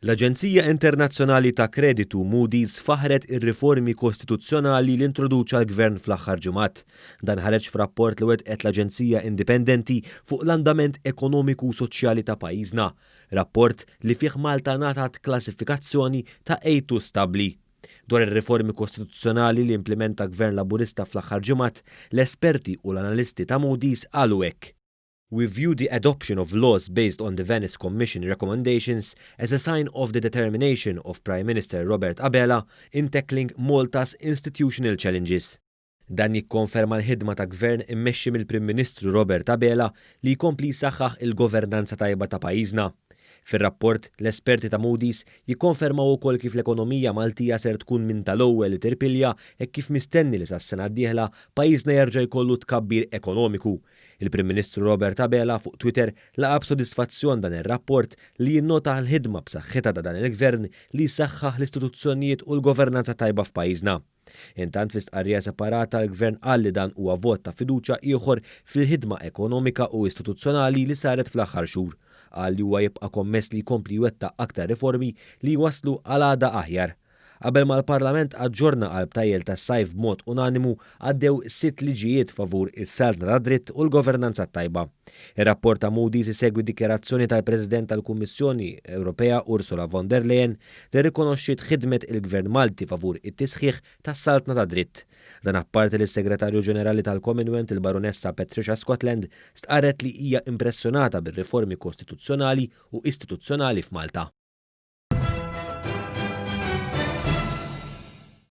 L-Aġenzija Internazzjonali ta' Kreditu Moody's faħret ir-riformi kostituzzjonali li introduċa l-Gvern fl-aħħar ġimgħat. Dan ħareġ f'rapport li wettqet l-Aġenzija Indipendenti fuq l-andament ekonomiku u soċjali ta' pajjiżna. Rapport li fih Malta ngħatat klassifikazzjoni ta' A2 stabbli. Dwar ir-riformi kostituzzjonali li implementa Gvern Laburista fl-aħħar ġimgħat, l-esperti u l-analisti ta' Moody's qalu hekk. We view the adoption of laws based on the Venice Commission recommendations as a sign of the determination of Prime Minister Robert Abela in tackling Malta's institutional challenges. Dan jikkonferma l-ħidma ta' gvern immexxi mill-Prim Ministru Robert Abela li jkompli jsaħħaħ il-governanza tajba ta' pajjiżna. Fir-rapport, l-esperti ta' Moody's jikkonfermaw ukoll kif l-ekonomija Maltija ser tkun minn tal-ewwel li tirpilja hekk kif mistenni li sas-sena d-dieħla pajjiżna jerġa' jkollu tkabbir ekonomiku. Il-Prim Ministru Robert Abela fuq Twitter laqab sodisfazzjon dan ir-rapport li jinnota l-ħidma b'saħħitha ta' dan il-gvern li jsaħħaħ l-istituzzjonijiet u l-governanza tajba f'pajjiżna. Intant fl-istqarrija separata l-gvern qal li dan huwa vot ta' fiduċja ieħor fil-ħidma ekonomika u istituzzjonali li saret fl-aħħar xhur. Qal li huwa jibqa' kommess li jkompli jwettaq aktar riformi li jwasslu għal għada aħjar. Qabel ma l-Parlament aġġorna għal btajjel tas-sajf b'mod unanimu għaddew 6 liġijiet favur is-saltna tad-dritt u l-governanza tajba. Ir-rapport ta' Moody's isegwi dikjarazzjoni tal-President tal-Kummissjoni Ewropea Ursula von der Leyen li rikonoxxiet ħidmet il-Gvern Malti favur it-tisħiħ tas-saltna tad-dritt. Dan apparti li s-Segretarju Ġenerali tal-Commonwealth il-Baronessa Patricia Scotland stqarret li hija impressjonata bir-riformi kostituzzjonali u istituzzjonali f'Malta.